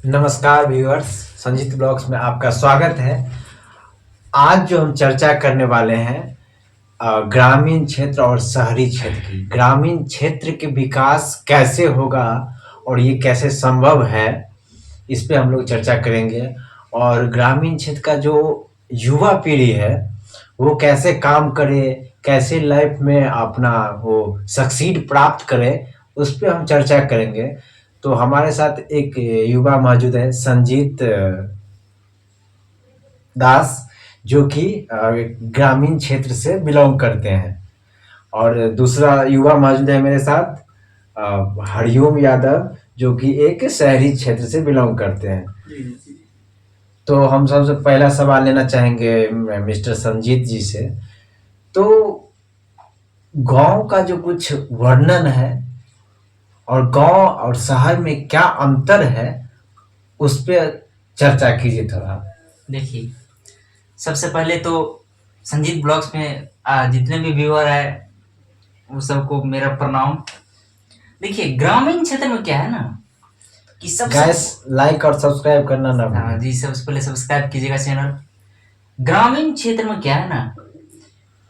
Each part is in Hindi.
नमस्कार व्यूअर्स, संजीत ब्लॉग्स में आपका स्वागत है। आज जो हम चर्चा करने वाले हैं ग्रामीण क्षेत्र और शहरी क्षेत्र की। ग्रामीण क्षेत्र के विकास कैसे होगा और ये कैसे संभव है, इस पे हम लोग चर्चा करेंगे। और ग्रामीण क्षेत्र का जो युवा पीढ़ी है वो कैसे काम करे, कैसे लाइफ में अपना वो सक्सीड प्राप्त करे, उस पे हम चर्चा करेंगे। तो हमारे साथ एक युवा मौजूद है, संजीत दास, जो कि ग्रामीण क्षेत्र से बिलोंग करते हैं। और दूसरा युवा मौजूद है मेरे साथ, हरिओम यादव, जो कि एक शहरी क्षेत्र से बिलोंग करते हैं। तो हम सबसे पहला सवाल लेना चाहेंगे मिस्टर संजीत जी से। तो गांव का जो कुछ वर्णन है और गांव और शहर में क्या अंतर है, उस पर चर्चा कीजिए थोड़ा। देखिए, सबसे पहले तो संजीत ब्लॉग्स में जितने भी व्यूअर है वो सबको मेरा प्रणाम। देखिए, ग्रामीण क्षेत्र में क्या है ना कि सबसे गैस लाइक और सब्सक्राइब करना ना भूलें। जी, सबसे पहले सब्सक्राइब कीजिएगा चैनल। ग्रामीण क्षेत्र में क्या है ना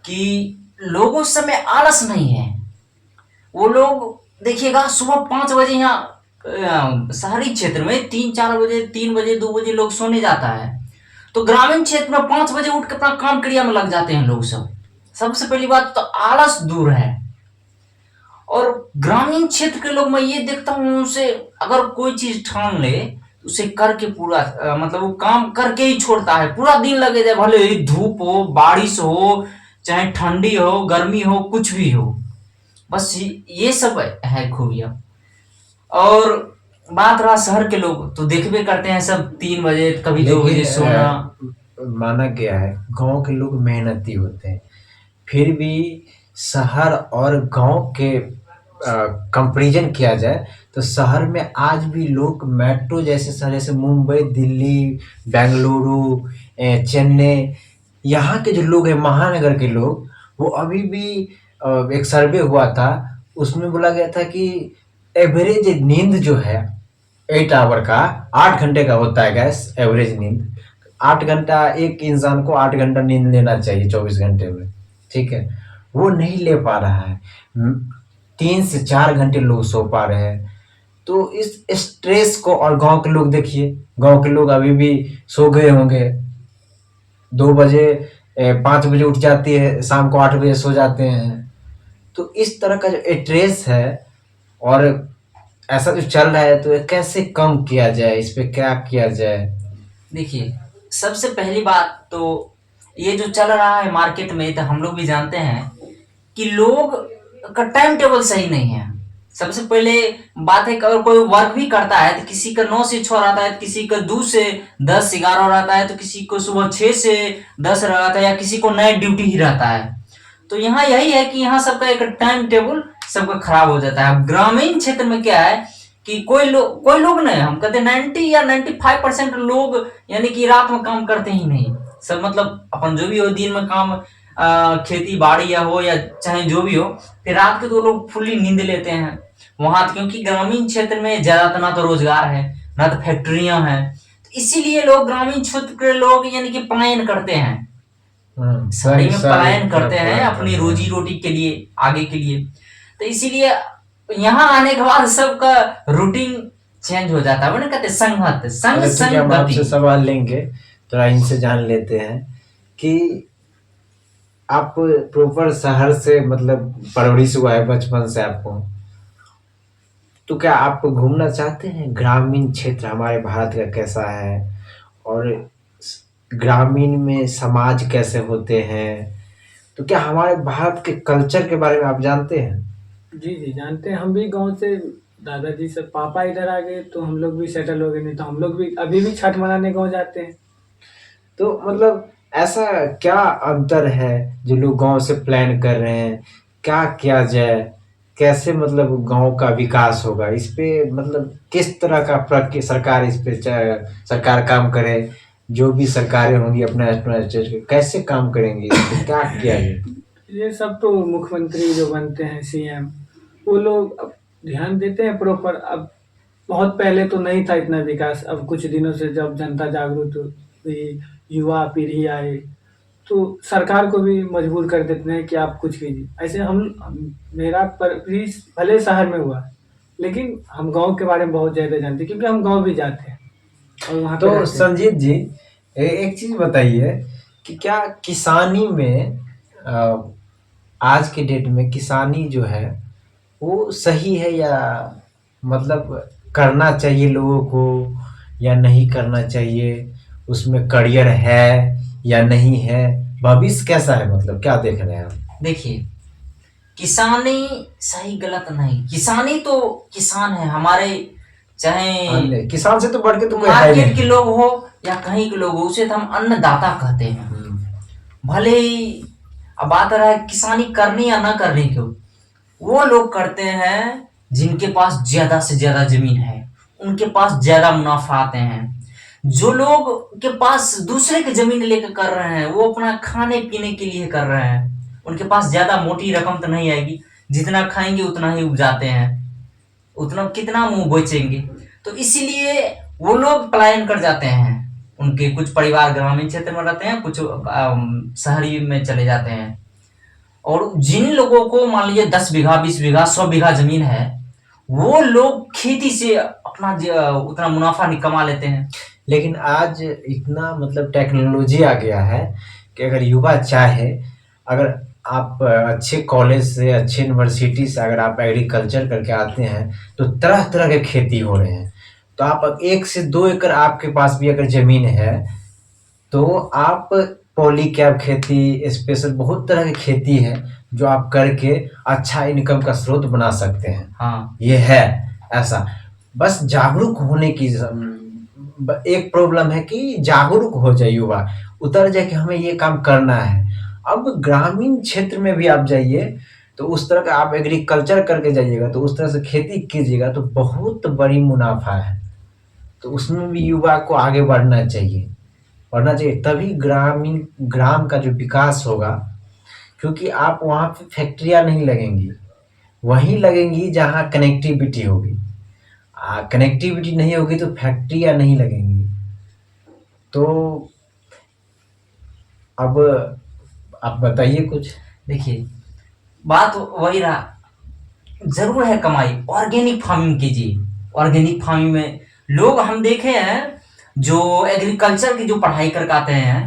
कि लोगों समय आलस नहीं है। वो लोग देखिएगा सुबह 5 बजे यहाँ शहरी क्षेत्र में 3-4 बजे 3 बजे 2 बजे लोग सोने जाता है। तो ग्रामीण क्षेत्र में 5 बजे उठ के अपना काम क्रिया में लग जाते हैं लोग सब। सबसे पहली बात तो आलस दूर है। और ग्रामीण क्षेत्र के लोग मैं ये देखता हूँ, उनसे अगर कोई चीज ठान ले उसे करके पूरा मतलब वो काम करके ही छोड़ता है। पूरा दिन लगे जाए, भले ही धूप हो, बारिश हो, चाहे ठंडी हो, गर्मी हो, कुछ भी हो। बस ये सब है खूबियां। और बात रहा शहर के लोग, तो देखबे करते हैं सब 3 बजे कभी 2 बजे सोना। माना गया है गांव के लोग मेहनती होते हैं, फिर भी शहर और गांव के कंपैरिजन किया जाए तो शहर में आज भी लोग मेट्रो जैसे शहर, जैसे मुंबई, दिल्ली, बेंगलुरु, चेन्नई, यहाँ के जो लोग हैं, महानगर के लोग, वो अभी भी एक सर्वे हुआ था, उसमें बोला गया था कि एवरेज नींद जो है 8 आवर का, 8 घंटे का होता है गैस एवरेज नींद। 8 घंटा, एक इंसान को 8 घंटा नींद लेना चाहिए 24 घंटे में, ठीक है। वो नहीं ले पा रहा है। 3 से 4 घंटे लोग सो पा रहे हैं। तो इस स्ट्रेस को, और गांव के लोग देखिए, गांव के लोग अभी भी सो गए होंगे 2 बजे, 5 बजे उठ जाती है, शाम को 8 बजे सो जाते हैं। तो इस तरह का जो स्ट्रेस है और ऐसा जो चल रहा है, तो ये कैसे कम किया जाए, इस पे क्या किया जाए? देखिए, सबसे पहली बात तो ये जो चल रहा है मार्केट में, तो हम लोग भी जानते हैं कि लोग का टाइम टेबल सही नहीं है। सबसे पहले बात है कि अगर कोई वर्क भी करता है तो किसी का 9 से 6 रहता है, किसी का 2 से 10 11 रहता है, तो किसी को सुबह 6 से 10 रहता है, या किसी को नाइट ड्यूटी ही रहता है। तो यहाँ यही है कि यहाँ सबका एक टाइम टेबल सबका खराब हो जाता है। ग्रामीण क्षेत्र में क्या है कि कोई लोग नहीं, हम कहते 90 या 95% लोग यानी कि रात में काम करते ही नहीं। सब मतलब अपन जो भी हो दिन में काम, खेती बाड़ी या हो या चाहे जो भी हो, फिर रात के तो लोग फुल्ली नींद लेते हैं वहां। क्योंकि ग्रामीण क्षेत्र में ज्यादा ना तो रोजगार है, ना तो फैक्ट्रियां हैं, तो इसीलिए लोग ग्रामीण क्षेत्र के लोग यानी कि पलायन करते हैं, शहरी में पलायन करते हैं अपनी रोजी रोटी के लिए, आगे के लिए। तो इसीलिए यहाँ आने के बाद सबका रूटीन चेंज हो जाता है। वो नहीं कहते संगत संग संग हम आपसे गति। सवाल लेंगे, थोड़ा इनसे जान लेते हैं कि आप प्रॉपर शहर से मतलब परवरिश हुआ है बचपन से आपको, तो क्या आप घूमना चाहते हैं ग्रामीण क्षेत्र हमारे भारत का कैसा है, और ग्रामीण में समाज कैसे होते हैं? तो क्या हमारे भारत के कल्चर के बारे में आप जानते हैं? जी, जी, जानते हैं। हम भी गाँव से दादाजी से पापा इधर आ गए तो हम लोग भी सेटल हो गए, नहीं तो हम लोग भी अभी भी छठ मनाने गाँव जाते हैं। तो मतलब ऐसा क्या अंतर है जो लोग गांव से प्लान कर रहे हैं, क्या किया जाए, कैसे मतलब गांव का विकास होगा, इस पे मतलब किस तरह का सरकार इस पे सरकार काम करे, जो भी सरकारें होंगी अपना अपना स्टेट कैसे काम करेंगी, इस पे क्या किया जाए? ये सब तो मुख्यमंत्री जो बनते हैं सीएम, वो लोग अब ध्यान देते हैं प्रॉपर। अब बहुत पहले तो नहीं था इतना विकास। अब कुछ दिनों से जब जनता जागरूक हुई, युवा पीढ़ी आए, तो सरकार को भी मजबूर कर देते हैं कि आप कुछ कीजिए। ऐसे मेरा परवरिश भले शहर में हुआ, लेकिन हम गांव के बारे में बहुत ज़्यादा जानते हैं, क्योंकि हम गांव भी जाते हैं और वहाँ पे तो रहते हैं। संजीत जी, एक चीज बताइए कि क्या किसानी में आज के डेट में किसानी जो है वो सही है, या मतलब करना चाहिए लोगों को या नहीं करना चाहिए, उसमें करियर है या नहीं है, भविष्य कैसा है, मतलब क्या देख रहे हैं आप? देखिए, किसानी सही गलत नहीं, किसानी तो किसान है हमारे, चाहे अन्य किसान से तो बढ़ के तो कोई है मार्केट के नहीं। लोग हो या कहीं के लोग हो, उसे तो हम अन्नदाता कहते हैं। भले ही अब बात रहा है किसानी करनी या ना करनी क्यों, वो लोग करते हैं जिनके पास ज्यादा से ज्यादा जमीन है, उनके पास ज्यादा मुनाफा आते हैं। जो लोग के पास दूसरे की जमीन लेकर कर रहे हैं, वो अपना खाने पीने के लिए कर रहे हैं, उनके पास ज्यादा मोटी रकम तो नहीं आएगी, जितना खाएंगे उतना ही उपजाते हैं, उतना कितना मुंह बेचेंगे, तो इसीलिए वो लोग पलायन कर जाते हैं। उनके कुछ परिवार ग्रामीण क्षेत्र में रहते हैं, कुछ शहरी में चले जाते हैं। और जिन लोगों को मान लीजिए 10 बीघा 20 बीघा 100 बीघा जमीन है, वो लोग खेती से अपना उतना मुनाफा कमा लेते हैं। लेकिन आज इतना मतलब टेक्नोलॉजी आ गया है कि अगर युवा चाहे, अगर आप अच्छे कॉलेज से, अच्छे यूनिवर्सिटी से अगर आप एग्रीकल्चर करके आते हैं, तो तरह तरह के खेती हो रहे हैं। तो आप 1 से 2 एकड़ आपके पास भी अगर जमीन है, तो आप पॉली कैप खेती, स्पेशल बहुत तरह की खेती है जो आप करके अच्छा इनकम का स्रोत बना सकते हैं। हाँ, ये है ऐसा। बस जागरूक होने की एक प्रॉब्लम है कि जागरूक हो जाए युवा, उतर जाए कि हमें ये काम करना है। अब ग्रामीण क्षेत्र में भी आप जाइए, तो उस तरह का आप एग्रीकल्चर करके जाइएगा, तो उस तरह से खेती कीजिएगा तो बहुत बड़ी मुनाफा है। तो उसमें भी युवा को आगे बढ़ना चाहिए, तभी ग्राम का जो विकास होगा। क्योंकि आप वहाँ पे फैक्ट्रियाँ नहीं लगेंगी, वहीं लगेंगी जहाँ कनेक्टिविटी होगी। कनेक्टिविटी नहीं होगी तो फैक्ट्रियाँ नहीं लगेंगी। तो अब आप बताइए कुछ। देखिए, बात वही रहा, जरूर है कमाई, ऑर्गेनिक फार्मिंग कीजिए। ऑर्गेनिक फार्मिंग में लोग हम देखे हैं, जो एग्रीकल्चर की जो पढ़ाई करके आते हैं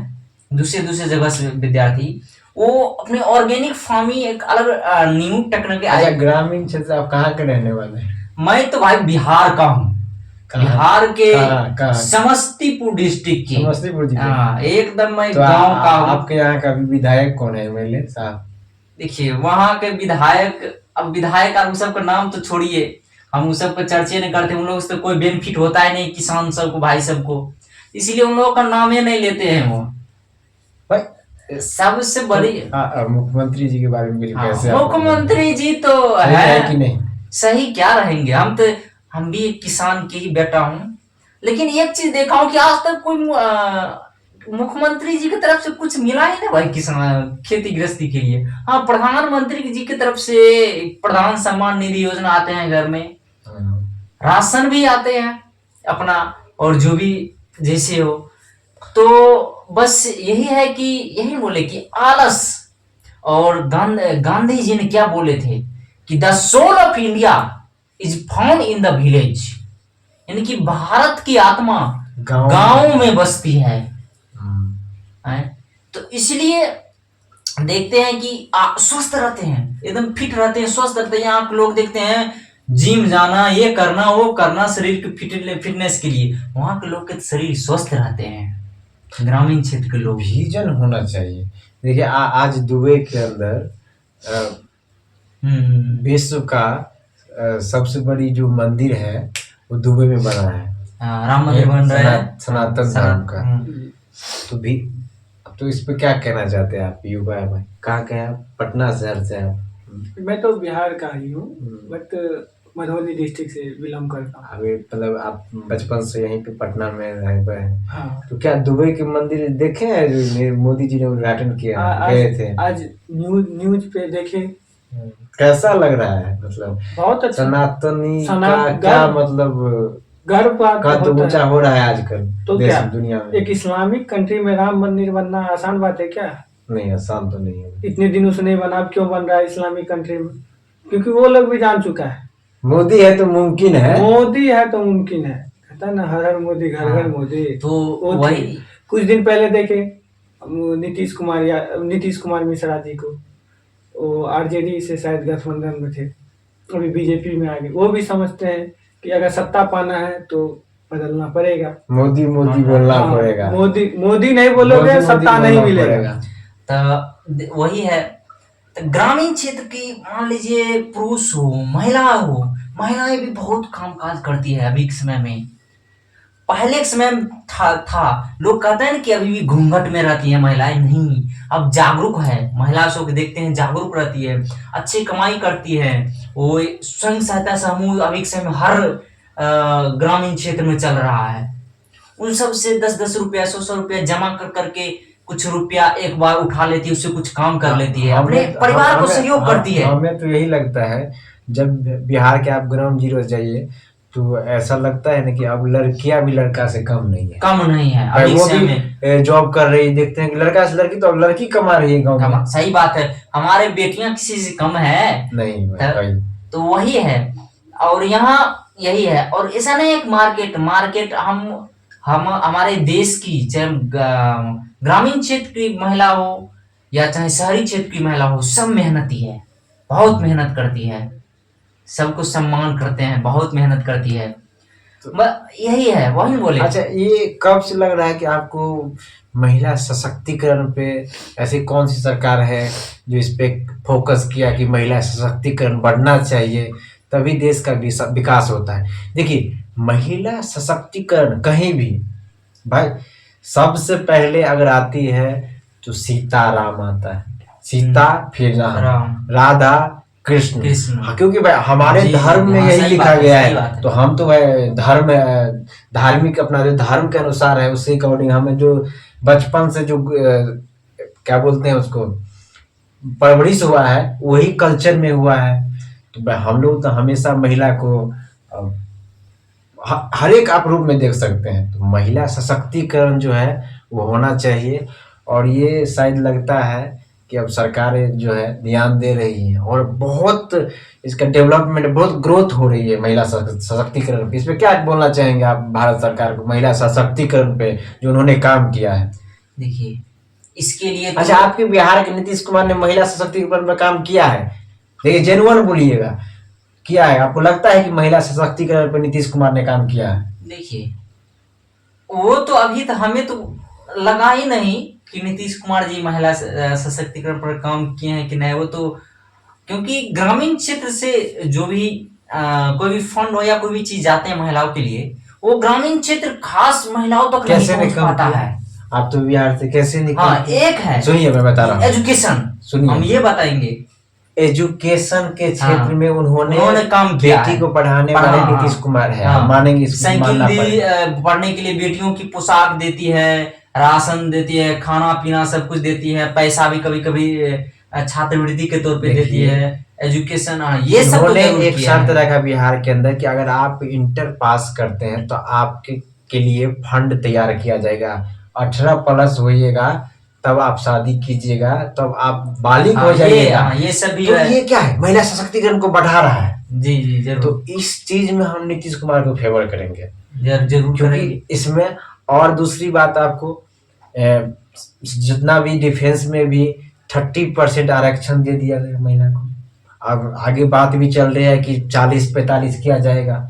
दूसरे दूसरे जगह से विद्यार्थी, वो अपने ऑर्गेनिक फार्मिंग एक अलग न्यू टेक्निक अच्छा, ग्रामीण क्षेत्र आप कहाँ के रहने वाले हैं? मैं तो भाई बिहार का हूँ, कहाँ? बिहार के कहाँ? समस्तीपुर डिस्ट्रिक्ट के। समस्तीपुर जिले? हाँ, एकदम मैं तो गांव का हूँ। आपके यहाँ का विधायक कौन है, एमएलए साहब? देखिए, वहां के विधायक, अब विधायक आप सबका नाम तो छोड़िए, हम उस सब पर चर्चे नहीं करते, उन लोगों से तो कोई बेनिफिट होता है नहीं किसान सबको, भाई सबको, इसलिए उन लोगों का नाम ही नहीं लेते हैं वो। भाई सबसे बड़ी मुख्यमंत्री जी के बारे में हाँ, कैसे मुख्यमंत्री जी तो सही है कि नहीं? सही क्या रहेंगे, हम भी एक किसान की ही बेटा हूँ। लेकिन एक चीज देखा हूँ कि आज तक कोई मुख्यमंत्री जी की तरफ से कुछ मिला ही ना भाई किसान खेती गृहस्थी के लिए। हाँ, प्रधानमंत्री जी की तरफ से प्रधान सम्मान निधि योजना आते हैं घर में, राशन भी आते हैं अपना, और जो भी जैसे हो। तो बस यही है कि यही बोले कि आलस, और गांधी जी ने क्या बोले थे कि the soul of India is found in the village, यानी कि भारत की आत्मा गांव में बसती है। तो इसलिए देखते हैं कि स्वस्थ रहते हैं, एकदम फिट रहते हैं, स्वस्थ रहते हैं। यहाँ लोग देखते हैं जिम जाना, ये करना वो करना शरीर की फिटनेस के लिए, वहां के लोग के शरीर स्वस्थ रहते हैं, ग्रामीण क्षेत्र के लोग। विजन होना चाहिए। देखिए आज दुबई के अंदर विश्व का सबसे बड़ी जो मंदिर है वो दुबई में बना है। राम मंदिर बन रहा है, सनातन धर्म का। तो भी तो इस पे क्या कहना चाहते हैं आप, युवा है भाई? कहाँ के हैं आप? पटना शहर से आप? मैं तो बिहार का ही हूँ, बट मधुबनी डिस्ट्रिक्ट से बिलोंग करता हूँ। अभी मतलब आप बचपन से यहीं पे पटना में रहे हुए हैं। हाँ। तो क्या दुबई के मंदिर देखे हैं जो मोदी जी ने उद्घाटन किया, गए थे? आज न्यूज पे देखे कैसा लग रहा है, मतलब बहुत अच्छा। सनातनी सना का क्या गर्व मतलब गर्व बात कद होता ऊंचा है। हो रहा है आजकल तो देश क्या दुनिया में। एक इस्लामिक कंट्री में राम मंदिर बनना आसान बात है क्या? नहीं, आसान तो नहीं है। इतने दिनों से नहीं बना, अब क्यों बन रहा है इस्लामिक कंट्री में? क्योंकि वो लोग भी जान चुका है, मोदी है तो मुमकिन है। मोदी है तो मुमकिन है। कहता है ना, हर हर मोदी घर घर हाँ, मोदी। तो वो थी। वही। कुछ दिन पहले देखे नीतीश कुमार मिश्रा जी को, वो आरजेडी से शायद गठबंधन में थे, अभी बीजेपी में आ गए। वो भी समझते हैं कि अगर सत्ता पाना है तो बदलना पड़ेगा। मोदी मोदी हाँ, बोलना हाँ, पड़ेगा। मोदी मोदी नहीं बोलोगे मोदी मोदी सत्ता नहीं बोलना मिलेगा। पड़ेगा। तो वही है। तो ग्रामीण क्षेत्र की मान लीजिए पुरुष हो महिला हो, महिलाएं भी बहुत काम काज करती है अभी के समय में। पहले के समय में था लोग कहते हैं ना कि अभी भी घूंघट में रहती है महिलाएं, नहीं, अब जागरूक है। महिला सब देखते हैं जागरूक रहती है, अच्छी कमाई करती है। वो स्वयं सहायता समूह अभी के समय में हर ग्रामीण क्षेत्र में चल रहा है। उन सब से 10-10 रुपया 100-100 रुपया जमा कर करके कुछ रुपया एक बार उठा लेती है, उससे कुछ काम कर लेती है, अपने परिवार को सहयोग करती है। हमें तो यही लगता है, जब बिहार के आप ग्राउंड जीरो जाइए तो ऐसा लगता है ना कि अब लड़कियां भी लड़का से कम नहीं है। कम नहीं है भाई अभी के वो समय में। भी जॉब कर रही, देखते हैं कि लड़का से लड़की, तो अब लड़की कमा रही है गाँव में। सही बात है, हमारे बेटियां किसी से कम है? नहीं भाई। तो वही है। और यहाँ यही है। और ऐसा नहीं एक मार्केट मार्केट हम हमारे देश की, चाहे ग्रामीण क्षेत्र की महिला हो या चाहे शहरी क्षेत्र की महिला हो, सब मेहनती है, बहुत मेहनत करती है, सबको सम्मान करते हैं, बहुत मेहनत करती है। यही है, वही बोले। अच्छा, ये कब से लग रहा है कि आपको महिला सशक्तिकरण पे ऐसी कौन सी सरकार है जो इस पे फोकस किया कि महिला सशक्तिकरण बढ़ना चाहिए, तभी देश का विकास होता है। देखिए, महिला सशक्तिकरण कहीं भी भाई सबसे पहले अगर आती है तो सीता राम आता है। सीता, फिर राम, राधा, कृष्ण। हाँ, क्योंकि भाई हमारे जी, धर्म में हाँ, यही सही लिखा बात है, गया सही है, बात है। तो हम तो भाई धार्मिक, अपना जो धर्म के अनुसार है उसी अकॉर्डिंग हमें जो बचपन से जो क्या बोलते हैं उसको, परवरिश हुआ है, वही कल्चर में हुआ है। तो भाई हम लोग तो हमेशा महिला को हर एक आप रूप में देख सकते हैं। तो महिला सशक्तिकरण जो है वो होना चाहिए, और ये शायद लगता है कि अब सरकारें जो है ध्यान दे रही हैं, और बहुत इसका डेवलपमेंट, बहुत ग्रोथ हो रही है महिला सशक्तिकरण पे। इस पे क्या बोलना चाहेंगे आप भारत सरकार को महिला सशक्तिकरण पे जो उन्होंने काम किया है? देखिए, इसके लिए तो अच्छा, आपके बिहार के नीतीश कुमार ने महिला सशक्तिकरण पर काम किया है? देखिए, जेन्युइन बोलिएगा, किया है? आपको लगता है कि महिला सशक्तिकरण पर नीतीश कुमार ने काम किया है? देखिए, वो तो अभी तो हमें तो लगा ही नहीं कि नीतीश कुमार जी महिला सशक्तिकरण पर काम किए हैं कि नहीं। वो तो क्योंकि ग्रामीण क्षेत्र से जो भी कोई भी फंड हो या कोई भी चीज जाते हैं महिलाओं के लिए, वो ग्रामीण क्षेत्र खास महिलाओं तक नहीं कैसे पहुंच निकल पाता किया? है। आप तो बिहार से कैसे निकल हाँ, किया? एक है सुनिए, मैं बता रहा हूँ। एजुकेशन, सुनिए। हम ये बताएंगे। एजुकेशन के क्षेत्र हाँ, में उन्होंने काम किया बेटी है। को पढ़ाने वाले नीतीश कुमार है, हम मानेंगे, इसको साइकिल मानना दी, पड़ेगा। पढ़ने के लिए बेटियों की पोशाक देती है, राशन देती है, खाना पीना सब कुछ देती है, पैसा भी कभी कभी छात्रवृत्ति के तौर पे देती देखिए, है। एजुकेशन, ये सब तो उन्होंने जरूर एक किया शर्त है। रखा बिहार के अंदर कि अगर आप इंटर पास करते हैं तो आपके के लिए फंड तैयार किया जाएगा, 18+ होइएगा तब आप शादी कीजिएगा, तब आप बालिग हो जाइएगा। ये सब भी तो है। ये क्या है, महिला सशक्तिकरण को बढ़ा रहा है। जी जी, जरूर। तो इस चीज में हम नीतीश कुमार को फेवर करेंगे, जरूर क्योंकि करेंगे। इसमें, और दूसरी बात आपको, जितना भी डिफेंस में भी 30% आरक्षण दे दिया गया महिला को। अब आगे बात भी चल रही है कि 40-45 किया जाएगा।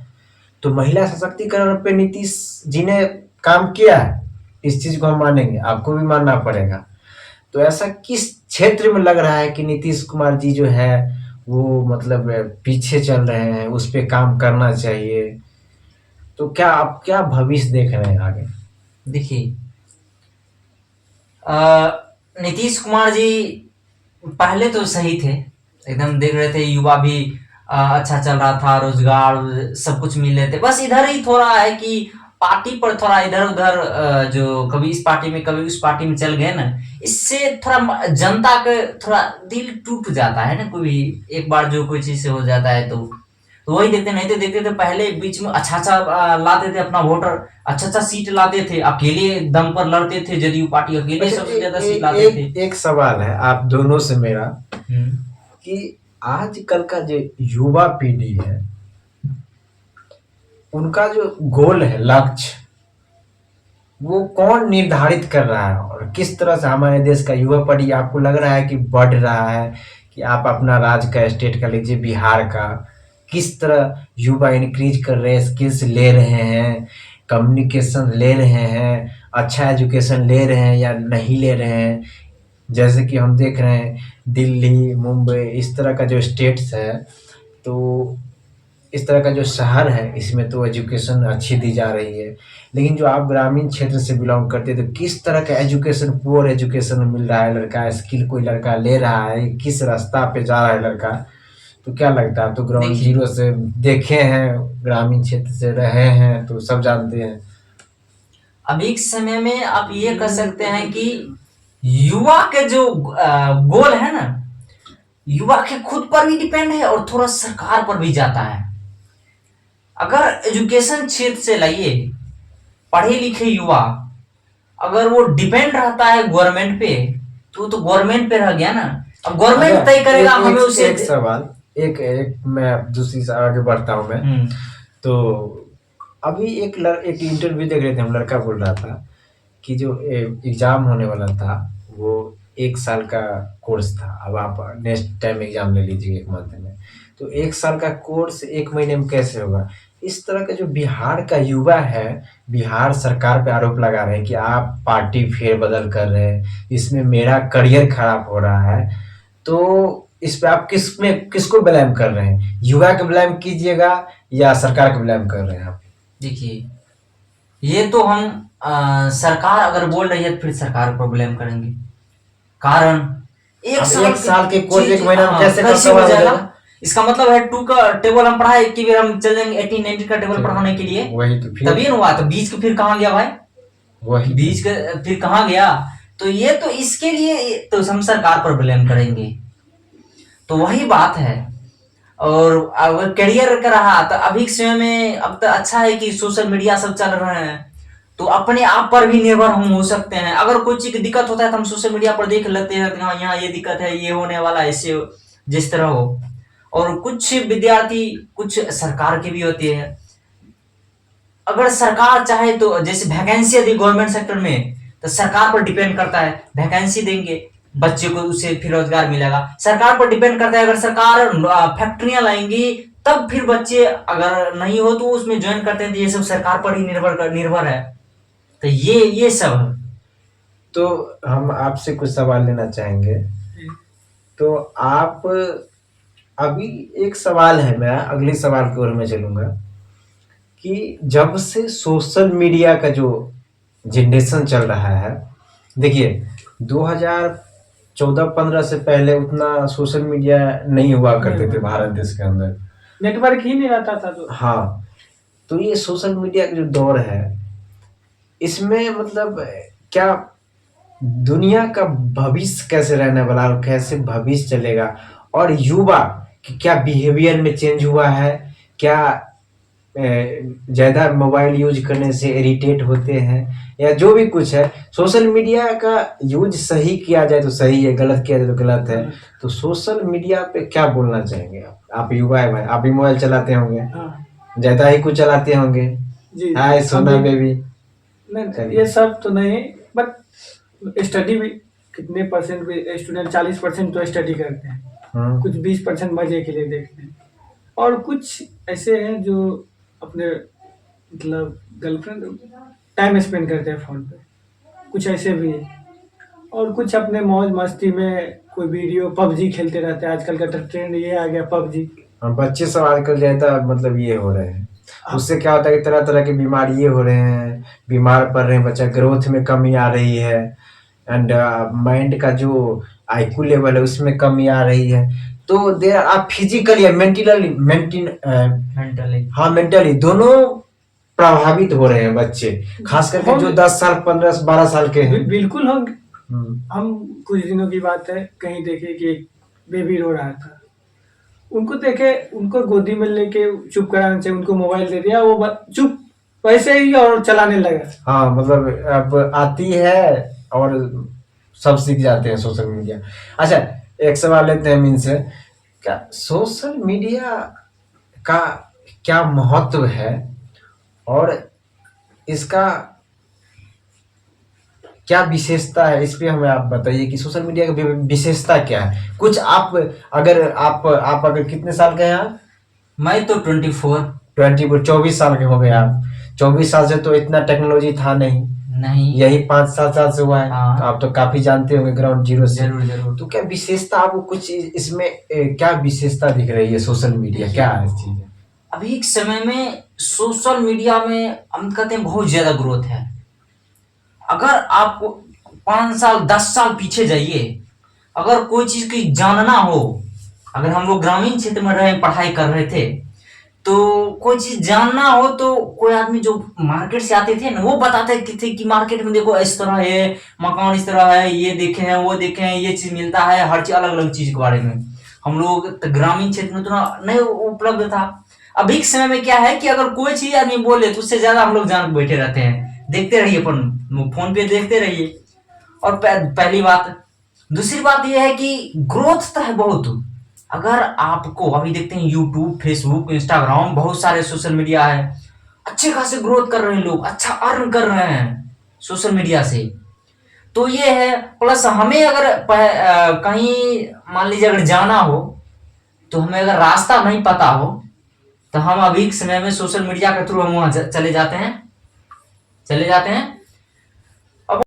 तो महिला सशक्तिकरण पे नीतीश जी ने काम किया है, इस चीज को हम मानेंगे, आपको भी मानना पड़ेगा। तो ऐसा किस क्षेत्र में लग रहा है कि नीतीश कुमार जी जो है वो मतलब पीछे चल रहे हैं, उस पे काम करना चाहिए? तो क्या आप क्या भविष्य देख रहे हैं आगे? देखिए, नीतीश कुमार जी पहले तो सही थे, एकदम देख रहे थे, युवा भी अच्छा चल रहा था, रोजगार सब कुछ मिल रहे थे। बस इधर ही थोड़ा है कि पार्टी पर थोड़ा इधर-उधर जो कभी इस पार्टी में कभी उस पार्टी में चल गए ना, इससे थोड़ा जनता का थोड़ा दिल टूट जाता है ना, कोई एक बार जो कोई चीज़ से हो जाता है तो वही देखते नहीं तो देखते थे पहले बीच में अच्छा-अच्छा लाते थे अपना वोटर, अच्छा-अच्छा सीट लाते थे, अकेले दम पर लड़ते थे, जदयू पार्टी अकेले अच्छा, सबसे ज़्यादा सीट लाते थे। एक सवाल है आप दोनों से मेरा हुँ। कि आजकल का जो युवा पीढ़ी है, उनका जो गोल है, लक्ष्य, वो कौन निर्धारित कर रहा है और किस तरह से हमारे देश का युवा पीढ़ी आपको लग रहा है कि बढ़ रहा है? कि आप अपना राज्य का, स्टेट का लीजिए, बिहार का, किस तरह युवा इंक्रीज कर रहे हैं, स्किल्स ले रहे हैं, कम्युनिकेशन ले रहे हैं, अच्छा एजुकेशन ले रहे हैं या नहीं ले रहे हैं? जैसे कि हम देख रहे हैं दिल्ली, मुंबई इस तरह का जो स्टेट्स है, तो इस तरह का जो शहर है, इसमें तो एजुकेशन अच्छी दी जा रही है। लेकिन जो आप ग्रामीण क्षेत्र से बिलॉन्ग करते हैं, तो किस तरह का एजुकेशन, पुअर एजुकेशन मिल रहा है? लड़का स्किल कोई लड़का ले रहा है, किस रास्ता पे जा रहा है लड़का? तो क्या लगता है? आप तो ग्राउंड देखिए जीरो से देखे हैं, ग्रामीण क्षेत्र से रहे हैं, तो सब जानते हैं। अभी के समय में आप ये कह सकते हैं कि युवा के जो गोल है ना, युवा के खुद पर भी डिपेंड है और थोड़ा सरकार पर भी जाता है। अगर एजुकेशन क्षेत्र से लाइए, पढ़े लिखे युवा अगर वो डिपेंड रहता है गवर्नमेंट पे, तो गवर्नमेंट पे रह गया ना। अब गवर्नमेंट तय करेगा एक, हमें उसे। एक सवाल, एक मैं दूसरी से आगे बढ़ता हूँ मैं। तो अभी एक इंटरव्यू देख रहे थे हम, लड़का बोल रहा था कि जो एग्जाम होने वाला था वो 1 साल का कोर्स था। अब आप नेक्स्ट टाइम एग्जाम ले लीजिए 1 मंथ में, तो 1 साल का कोर्स 1 महीने में कैसे होगा? इस तरह का जो बिहार का युवा है, बिहार सरकार पे आरोप लगा रहे हैं कि आप पार्टी फेरबदल कर रहे हैं, इसमें मेरा करियर खराब हो रहा है। तो इस पे आप किसको ब्लेम कर रहे हैं? युवा को ब्लेम कीजिएगा या सरकार को ब्लेम कर रहे हैं आप? देखिए, ये तो हम सरकार अगर बोल रही है तो फिर सरकार को ब्लेम करेंगे। कारण एक साल के कोर्स 1 महीना में कैसे हो जाएगा? इसका मतलब है 2 का टेबल हम पढ़ाए कि फिर हम चल जाएंगे 18 19 का टेबल पढ़ाने के लिए, वही तो फिर तभी ना हुआ। तो बीच का फिर कहाँ गया भाई? वही बीच का फिर कहाँ गया? तो ये तो इसके लिए तो हम सरकार पर ब्लेम करेंगे। तो वही बात है। और अगर करियर का रहा तो अभी के समय में अब तो अच्छा है कि सोशल मीडिया सब चल रहे हैं, तो अपने आप पर भी निर्भर हम हो सकते हैं। अगर कोई चीज की दिक्कत होता है तो हम सोशल मीडिया पर देख लेते हैं कि हाँ यहाँ ये दिक्कत है, ये होने वाला है, इससे जिस तरह हो। और कुछ विद्यार्थी कुछ सरकार के भी होते हैं, अगर सरकार चाहे तो जैसे वैकेंसी यदि गवर्नमेंट सेक्टर में, तो सरकार पर डिपेंड करता है, वैकेंसी देंगे बच्चे को, उससे फिर रोजगार मिलेगा। सरकार पर डिपेंड करता है, अगर सरकार फैक्ट्रियां लाएंगी तब फिर बच्चे, अगर नहीं हो तो उसमें ज्वाइन करते हैं। तो ये सब सरकार पर ही निर्भर है। तो ये सब है। तो हम आपसे कुछ सवाल लेना चाहेंगे। तो आप अभी एक सवाल है, मैं अगले सवाल की ओर में चलूंगा कि जब से सोशल मीडिया का जो जनरेशन चल रहा है, देखिए 2014-15 से पहले उतना सोशल मीडिया नहीं हुआ करते थे भारत देश के अंदर, नेटवर्क ही नहीं रहता था। तो हाँ, तो ये सोशल मीडिया का जो दौर है, इसमें मतलब क्या दुनिया का भविष्य कैसे रहने वाला और कैसे भविष्य चलेगा, और युवा कि क्या बिहेवियर में चेंज हुआ है? क्या ज़्यादा मोबाइल यूज करने से इरिटेट होते हैं, या जो भी कुछ है, सोशल मीडिया का यूज सही किया जाए तो सही है, गलत किया जाए तो गलत है। तो सोशल मीडिया पे क्या बोलना चाहेंगे आप? आप युवा है भाई, आप भी मोबाइल चलाते होंगे, हाँ ज़्यादा ही कुछ चलाते होंगे। जी, हाय सोना बेबी। नहीं ये सब तो नहीं, बट स्टडी भी कितने परसेंट भी स्टूडेंट 40% तो स्टडी करते हैं, कुछ 20% मजे के लिए देखते हैं, और कुछ ऐसे हैं जो अपने मतलब गर्लफ्रेंड टाइम स्पेंड करते हैं फ़ोन पे, कुछ ऐसे भी हैं। और कुछ अपने मौज मस्ती में कोई वीडियो पबजी खेलते रहते हैं। आजकल का ट्रेंड ये आ गया पबजी। बच्चे सब आजकल ज़्यादा मतलब ये हो रहे हैं, उससे क्या होता है कि तरह तरह की बीमारी ये हो रहे हैं, बीमार पड़ रहे हैं, बच्चा ग्रोथ में कमी आ रही है, एंड माइंड का जो आईक्यू लेवल है उसमें कमी आ रही है। तो दे आप फिजिकली या मेंटली मेंटली हाँ मेंटली दोनों प्रभावित हो रहे हैं बच्चे, खास करके जो 10 साल 15 12 साल के हैं। बिल्कुल हम हम्म, हम कुछ दिनों की बात है, कहीं देखे कि एक बेबी रो रहा था, उनको देखे, उनको गोदी में लेके चुप कराने से उनको मोबाइल दे दिया, वो चुप वैसे ही और चलाने लगा। हाँ मतलब अब आती है और सब सीख जाते हैं सोशल मीडिया। अच्छा, एक सवाल लेते हैं मीन से, क्या सोशल मीडिया का क्या महत्व है और इसका क्या विशेषता है, इस पे हमें आप बताइए कि सोशल मीडिया की विशेषता क्या है कुछ। आप अगर आप अगर कितने साल के हैं आप? मैं तो 24। 24 साल के हो गए आप। 24 साल से तो इतना टेक्नोलॉजी था नहीं, नहीं। यही 5-7 साल से हुआ है। हाँ। तो आप तो काफी जानते होंगे ग्राउंड जीरो से। जरूर जरूर। तो क्या विशेषता आपको कुछ इसमें क्या विशेषता दिख रही है, सोशल मीडिया क्या है चीज? अभी के समय में सोशल मीडिया में हम कहते हैं बहुत ज्यादा ग्रोथ है। अगर आपको 5 साल 10 साल पीछे जाइए, अगर कोई चीज की जानना हो, अगर हम लोग ग्रामीण क्षेत्र में रहे पढ़ाई कर रहे थे, तो कोई चीज जानना हो तो कोई आदमी जो मार्केट से आते थे ना, वो बताते थे कि मार्केट में देखो इस तरह है, मकान इस तरह है, ये देखे हैं वो देखे हैं, ये चीज मिलता है, हर चीज अलग अलग चीज के बारे में। हम लोग तो ग्रामीण क्षेत्र में उतना नहीं उपलब्ध था। अभी के समय में क्या है कि अगर कोई चीज आदमी बोले तो उससे ज्यादा हम लोग जान बैठे रहते हैं, देखते रहिए फोन पे देखते रहिए। और पहली बात। दूसरी बात यह है कि ग्रोथ तो है बहुत। अगर आपको अभी देखते हैं यूट्यूब, फेसबुक, इंस्टाग्राम, बहुत सारे सोशल मीडिया है, अच्छे खासे ग्रोथ कर रहे हैं लोग, अच्छा अर्न कर रहे हैं सोशल मीडिया से। तो ये है। प्लस हमें अगर कहीं मान लीजिए अगर जाना हो, तो हमें अगर रास्ता नहीं पता हो, तो हम अभी के समय में सोशल मीडिया के थ्रू हम वहां चले जाते हैं